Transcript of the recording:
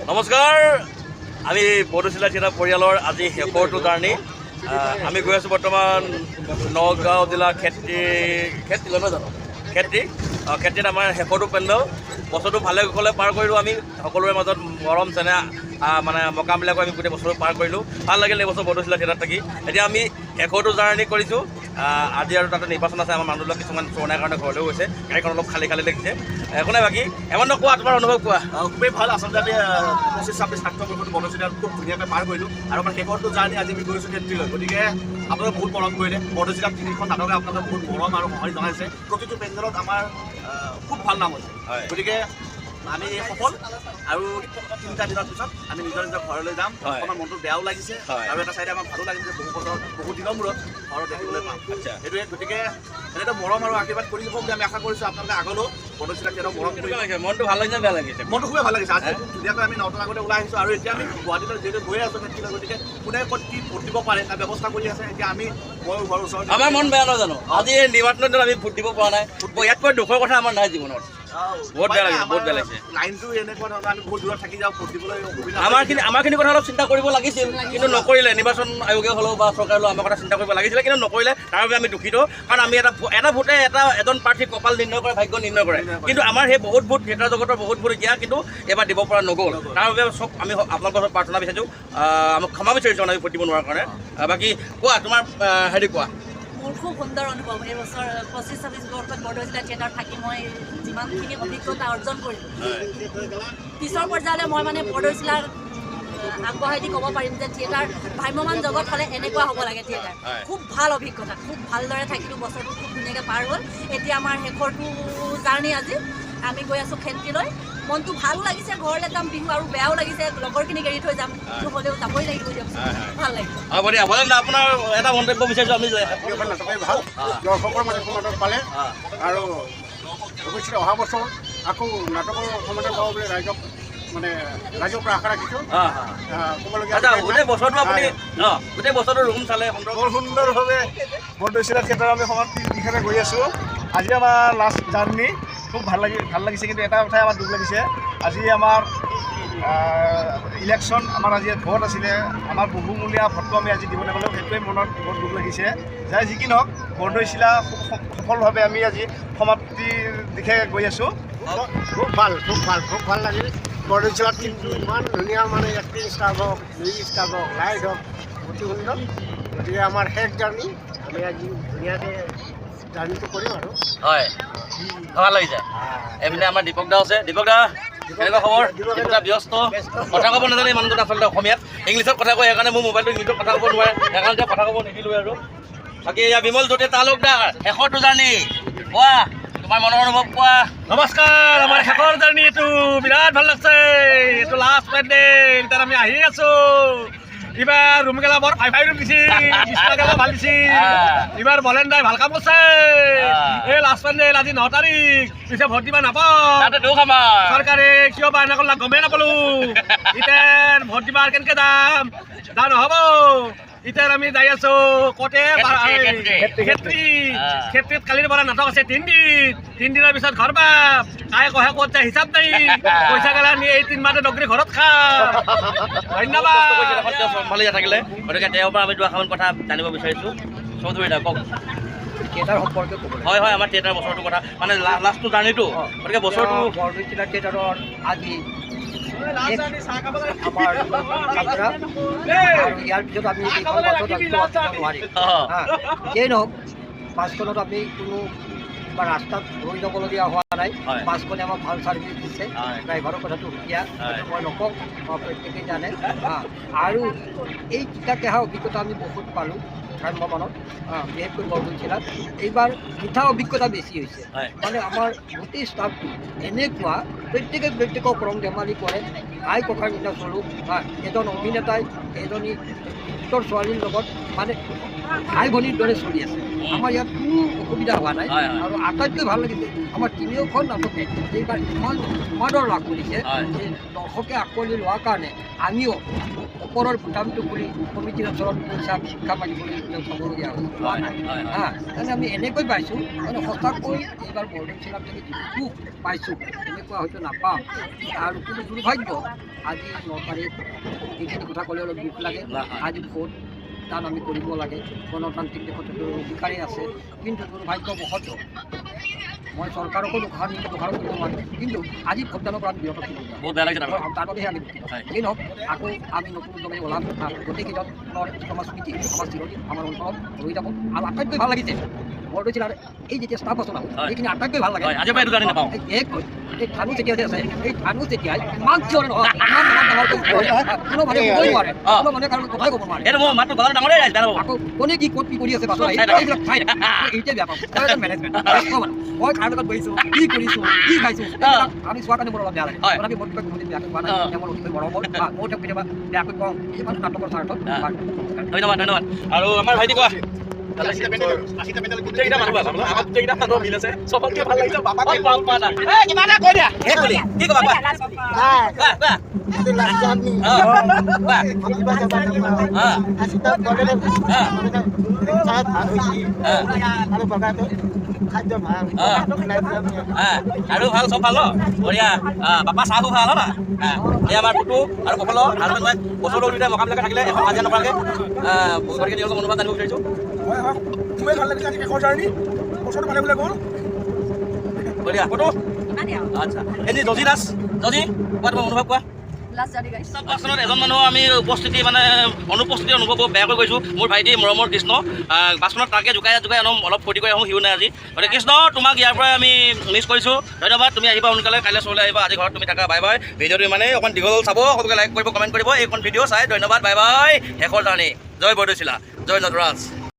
নমস্কাৰ, আমি বৰদৈচিলা থিয়েটাৰ পৰিয়ালৰ আজি শেষৰটো জাৰ্ণি। আমি গৈ আছোঁ বৰ্তমান নগাঁও জিলা খেতিত আমাৰ শেষৰটো পেণ্ডেল। বছৰটো ভালে কুশলে পাৰ কৰিলোঁ। আমি সকলোৰে মাজত মৰম চেনেহ মানে মকাবিলাকো আমি গোটেই বছৰটো পাৰ কৰিলোঁ। ভাল লাগিল এই বছৰ বৰদৈচিলা থিয়েটাৰত থাকি। এতিয়া আমি শেষৰটো জাৰ্ণি কৰিছোঁ। আজি আৰু তাতে নিৰ্বাচন আছে। আমাৰ মানুহবিলাক কিছুমান চৰণাৰ কাৰণে ঘৰলৈও গৈছে। গাড়ীখন অলপ খালী দেখিছে। একো নাই বাকী এমন কোৱা, তোমাৰ অনুভৱ কোৱা। খুবেই ভাল। আচলতে আমি 25-26 ছাত্ৰ বৰ্ষটো বৰদৈচিলাত খুব ধুনীয়াকৈ পাৰ কৰিলোঁ আৰু আমাৰ শেষৰটো জাৰ্ণি আজি আমি গৈছোঁ খেতিলৈ। গতিকে আপোনালোকে বহুত মৰম কৰিলে। বৰদৈচিলাত তিনিখন নাটকে আপোনালোকে বহুত মৰম আৰু সঁহাৰি জনাইছে। প্ৰতিটো পেণ্ডেলত আমাৰ খুব ভাল নাম হৈছে। গতিকে আমি সফল আৰু 3টা দিনৰ পিছত আমি নিজৰ ঘৰলৈ যাম। আমাৰ মনটো বেয়াও লাগিছে আৰু এটা চাইডে আমাৰ ভালো লাগিছে। বহু দিনৰ মূৰত ঘৰত দেখিবলৈ পাম। সেইটোৱে গতিকে এনেকৈ মৰম আৰু আশীৰ্বাদ কৰি দিব বুলি আমি আশা কৰিছোঁ। আপোনালোকে আগলৈও বৰদৈচিলাক তেওঁ মৰম কৰিব লাগে। মনটো ভাল লাগিছে, বেয়া লাগিছে? মনটো খুবেই ভাল লাগিছে। আজি ধুনীয়াকৈ আমি 9টাৰ আগতে ওলাই আহিছোঁ আৰু এতিয়া আমি গুৱাহাটীলৈ যিহেতু গৈ আছোঁ খেতিলৈ। গতিকে কোনে ক'ত কি ভোট দিব পাৰে তাৰ ব্যৱস্থা কৰি আছে। এতিয়া আমি মই ঘৰৰ ওচৰত আমাৰ মন বেয়া নহয় জানো? আজি এই নিৰ্বাচনত আমি ভোট দিব পৰা নাই। ইয়াতকৈ দুখৰ কথা আমাৰ নাই জীৱনত। বহুত বেয়া লাগিছে, বহুত বেয়া লাগিছে। লাইনটো এনেকুৱা ধৰণৰ আমি বহুত দূৰত থাকি যাওঁ, ভোট দিবলৈ অসুবিধা। আমাৰখিনি কথা অলপ চিন্তা কৰিব লাগিছিল, কিন্তু নকৰিলে। নিৰ্বাচন আয়োগে হ'লেও বা চৰকাৰে হ'লেও আমাৰ কথা চিন্তা কৰিব লাগিছিলে, কিন্তু নকৰিলে। তাৰ বাবে আমি দুখিত। কাৰণ আমি এটা ভোটে এজন প্ৰাৰ্থীৰ কপাল নিৰ্ণয় কৰে, ভাগ্য নিৰ্ণয় কৰে। কিন্তু আমাৰ সেই বহুত ভোট থিয়েটাৰ জগতৰ বহুত ভোট এতিয়া কিন্তু এবাৰ দিব পৰা নগ'ল। তাৰ বাবে চব আমি আপোনালোকৰ ওচৰত প্ৰাৰ্থনা বিচাৰিছোঁ। আমাক ক্ষমা বিচাৰিছোঁ আমি ভোট দিব নোৱাৰাৰ কাৰণে। বাকী কোৱা, তোমাৰ হেৰি কোৱা। মোৰ খুব সুন্দৰ অনুভৱ। এই বছৰ 25-26 বৰ্ষত বৰদৈচিলা থিয়েটাৰত থাকি মই যিমানখিনি অভিজ্ঞতা অৰ্জন কৰিলোঁ, পিছৰ পৰ্যায়লৈ মই মানে বৰদৈচিলাৰ আগবঢ়াই দি ক'ব পাৰিম যে থিয়েটাৰ ভ্ৰাম্যমান জগত হ'লে এনেকুৱা হ'ব লাগে। থিয়েটাৰ খুব ভাল অভিজ্ঞতা, খুব ভালদৰে থাকিলোঁ। বছৰটো খুব ধুনীয়াকৈ পাৰ হ'ল। এতিয়া আমাৰ শেষৰটো জাৰ্ণি আজি আমি গৈ আছোঁ খেতিলৈ। মনটো ভালো লাগিছে, ঘৰলৈ যাম বিহু, আৰু বেয়াও লাগিছে লগৰখিনিক এৰি থৈ যাম। কিন্তু হ'লেও যাবই লাগিব দিয়কচোন, ভাল লাগিছে। হ'ব দিয়া, আপোনাৰ এটা মন্তব্য বিচাৰিছোঁ। আমি নাটকেই ভাল, দৰ্শকৰ মাজত সমাদৰ পালে আৰু ভৱিষ্যতে অহা বছৰ আকৌ নাটকৰ সমাদৰ পাব বুলি ৰাইজৰ পৰা আশা ৰাখিছোঁ। গোটেই বছৰটো ৰুম চালে বৰ সুন্দৰভাৱে বৰদৈচিলা থিয়েটাৰ আমি সমাপ্তিৰ দিশে গৈ আছোঁ। আজি আমাৰ লাষ্ট জাৰ্ণি খুব ভাল লাগিছে। কিন্তু এটা কথাই আমাৰ দুখ লাগিছে, আজি আমাৰ ইলেকশ্যন, আমাৰ আজি ভোট আছিলে। আমাৰ বহুমূলীয়া ভোটটো আমি আজি দিব নাপালোঁ। সেইটোৱে মনত বৰ দুখ লাগিছে। যাই যি কি নহওক, বৰদৈচিলা সফলভাৱে আমি আজি সমাপ্তিৰ দিশে গৈ আছোঁ। খুব ভাল লাগিল। বৰদৈচিলাত কিন্তু ইমান ধুনীয়া এক্টিং ষ্টাফ হওক, মিউজিক ষ্টাফ হওক, লাইট হওক, অতি সুন্দৰ। গতিকে আমাৰ শেষ জাৰ্ণি আমি আজি ধুনীয়াকৈ জাৰ্ণিটো কৰিম আৰু হয়, ভাল লাগিছে। এইপিনে আমাৰ দীপক দা আছে। দীপক দা, কেনেকুৱা খবৰ? দীপক দা ব্যস্ত, কথা ক'ব নাজানে মানুহজন আচলতে। অসমীয়াত ইংলিছত কথা কয়, সেইকাৰণে মোৰ মোবাইলটো ইংলিছত কথা ক'ব নোৱাৰে, সেইকাৰণে এতিয়া কথা ক'ব নিদিলোঁ আৰু। বাকী এয়া বিমল জ্যোতি তালুকদাৰ, শেষৰটো জাৰ্ণি কোৱা, তোমাৰ মনৰ অনুভৱ কোৱা। নমস্কাৰ। আমাৰ শেষৰ জাৰ্ণি এইটো বিৰাট ভাল লাগছে। এইটো লাষ্ট পেণ্ডেল, তাত আমি আহি আছোঁ। এইবাৰ ৰুমগেলা বৰ ফাই ৰুম দিছে, বিছনাগেলা ভাল দিছে। এইবাৰ বলেণ্ডাই ভাল কাম কৰিছে। এই লাষ্ট পেণ্ডেল আজি 9 তাৰিখ, পিছে ভোট দিবা নাপাওঁ। চৰকাৰে কিয় বা এনেকৈ গমেই নাপালোঁ। এতিয়া ভোট দিবা কেনেকৈ যাম নহ'ব। এতিয়া আমি যাই আছোঁ কতে খেতিত। কালিৰ পৰা নাটক আছে 3 দিন। 3 দিনৰ পিছত ঘৰ পাম। কাই কহে ক'ত যায় হিচাপ নাই। পইচা গেলা নি এই 3 মাহতে ডগৰী ঘৰত খাম। ধন্যবাদ। চম্ভালি থাকিলে, গতিকে তেওঁৰ পৰা আমি দুআষাৰমান কথা জানিব বিচাৰিছোঁ। চৌধুৰী দা কওক। থিয়েটাৰ সম্পৰ্কে ক'ব হয়, আমাৰ থিয়েটাৰ বছৰটোৰ কথা, মানে লাষ্টটো জাৰ্ণিটো। গতিকে বছৰটো বৰদৈচিলা থিয়েটাৰৰ আজি আমাৰ যাত্ৰা, আৰু ইয়াৰ পিছত আমি এইখন বাছত নোৱাৰিম। যিয়েই নহওক, বাছখনত আমি কোনো ৰাস্তাত ৰৈ যাবলগীয়া হোৱা নাই। বাছখনে আমাক ভাল ছাৰ্ভিচ দিছে। ড্ৰাইভাৰৰ কথাটো সুকীয়া, মই নকওঁ, প্ৰত্যেকেই জানে। আৰু এই তিতাকেহা অভিজ্ঞতা আমি বহুত পালোঁ ভ্ৰাম্যমানত, বিশেষকৈ বৰদৈচিলাত। এইবাৰ মিঠা অভিজ্ঞতা বেছি হৈছে। মানে আমাৰ গোটেই ষ্টাফটো এনেকুৱা, প্ৰত্যেকক ৰং ধেমালি কৰে। আই ককাৰ নিচিনা চলোঁ। এজন অভিনেতাই এজনী উত্তৰ ছোৱালীৰ লগত ভাই ভনীৰ দৰে চলি আছে আমাৰ ইয়াত কোনো অসুবিধা হোৱা নাই আৰু আটাইতকৈ ভাল লাগিছে আমাৰ তিনিওখন নাটকে এইবাৰ ইমান সমাদৰ লাভ কৰিছে যে দৰ্শকে আঁকোৱালি লোৱাৰ কাৰণে আমিও ওপৰৰ বুটামটো খুলি কমিটিৰ ওচৰত পইচা শিক্ষা মাগিবলৈ চাবলগীয়া হৈছে সেইকাৰণে আমি এনেকৈ পাইছোঁ মানে সঁচাকৈ এইবাৰ বৰদৈচিলাত যদি সুখ পাইছোঁ এনেকুৱা হয়তো নাপাওঁ আৰু কিন্তু দুৰ্ভাগ্য আজি 9 তাৰিখ এইখিনি কথা ক'লে অলপ দুখ লাগে আজি ভোট দান আমি কৰিব লাগে গণতান্ত্ৰিক দেশত অধিকাৰী আছে কিন্তু দুৰ্ভাগ্যবশতঃ মই চৰকাৰকো দোষাৰ কৰিব নোৱাৰোঁ কিন্তু আজি ভোটদানৰ পৰা আমি বিৰত থাকিব বহুত বেয়া লাগিছে তাৰ বাবেহে আমি এই নহওক আকৌ আমি নতুন উদ্যমে ওলাম গোটেইকেইজন সমাজ সমিতি আমাৰ চিৰদিন আমাৰ অঞ্চলত ৰৈ যাব আৰু আটাইতকৈ ভাল লাগিছে বৰদৈচিলাৰ এই যেতিয়া ষ্টাফ আছে এইখিনি আটাইতকৈ ভাল লাগে আজিৰ পৰা এইটো জানি নাপাওঁ এই ধানু চেতিয়া যে আছে এই ধানু চেতিয়াই ইমান চিঞৰে নহয় ইমান ডাঙৰকৈ কোনো মানুহে ক'বই নোৱাৰে কোনো মানুহে কাৰণ কথাই ক'ব নোৱাৰে এইটো মোৰ মাতটো গলাৰ ডাঙৰে আহিছে আকৌ কোনে কি ক'ত কি কৰি আছে বাছৰ এইবিলাক চাই এইটোৱে বেয়া পাওঁ মেনেজমেণ্ট মই খাৰ লগত বহিছোঁ কি কৰিছোঁ কি খাইছোঁ আমি চোৱাৰ কাৰণে মোৰ অলপ বেয়া লাগে আমি মোৰ কোনোদিন বেয়াকৈ পোৱা নাই মোৰ অতিকৈ মৰমৰ মই তেওঁক কেতিয়াবা বেয়াকৈ কওঁ এই মানুহ নাটকৰ স্বাৰ্থত ধন্যবাদ ধন্যবাদ আৰু আমাৰ ভাইটি কোৱা গোটেইকেইটা মানুহ ভাল আমাৰ গোটেইকেইটা মানুহ মিল আছে চবতকৈ ভাল লাগিছে বাবা ভাল পোৱা নাই কিবা এটা কৈ দিয়া শেষ কৰি কি ক'বা আৰু ভাল চব ভাল ন বঢ়িয়া বাপা চাহো ভাল না এই আমাৰ টুটু আৰু কপালৰ হাজবেণ্ড মই বছৰ দুয়োটাই মকাবিলাকে থাকিলে এখন হাজিৰা নকৰাকৈ গতিকে তেওঁলোকক অনুবাদ জানিব বিচাৰিছোঁ খুবেই ভাল লাগিছে আজি শেষৰ জাৰ্ণি বছৰটো ভালে ভালে গ'ল বঢ়িয়া ফটো আচ্ছা এনে জজি দাস জজি কোৱা তোমাৰ অনুভৱ কোৱা বাছখনত এজন মানুহ আমি উপস্থিতি মানে অনুপস্থিতি অনুভৱ বেয়াকৈ গৈছোঁ মোৰ ভাইটি মৰমৰ কৃষ্ণ বাছখনত তাকে জোকাই জোকাই অলপ ফূৰ্তি কৰি আহোঁ সিও নাই আজি গতিকে কৃষ্ণ তোমাক ইয়াৰ পৰাই আমি মিছ কৰিছোঁ ধন্যবাদ তুমি আহিবা সোনকালে কাইলৈ চৰলৈ আহিবা আজি ঘৰত তুমি থাকা বাই বাই ভিডিঅ'টো ইমানেই অকণ দীঘল চাব সকলোকে লাইক কৰিব কমেণ্ট কৰিব এইখন ভিডিঅ' চাই ধন্যবাদ বাই বাই শেষৰ জাৰ্ণি জয় বৰদৈচিলা জয় নটৰাজ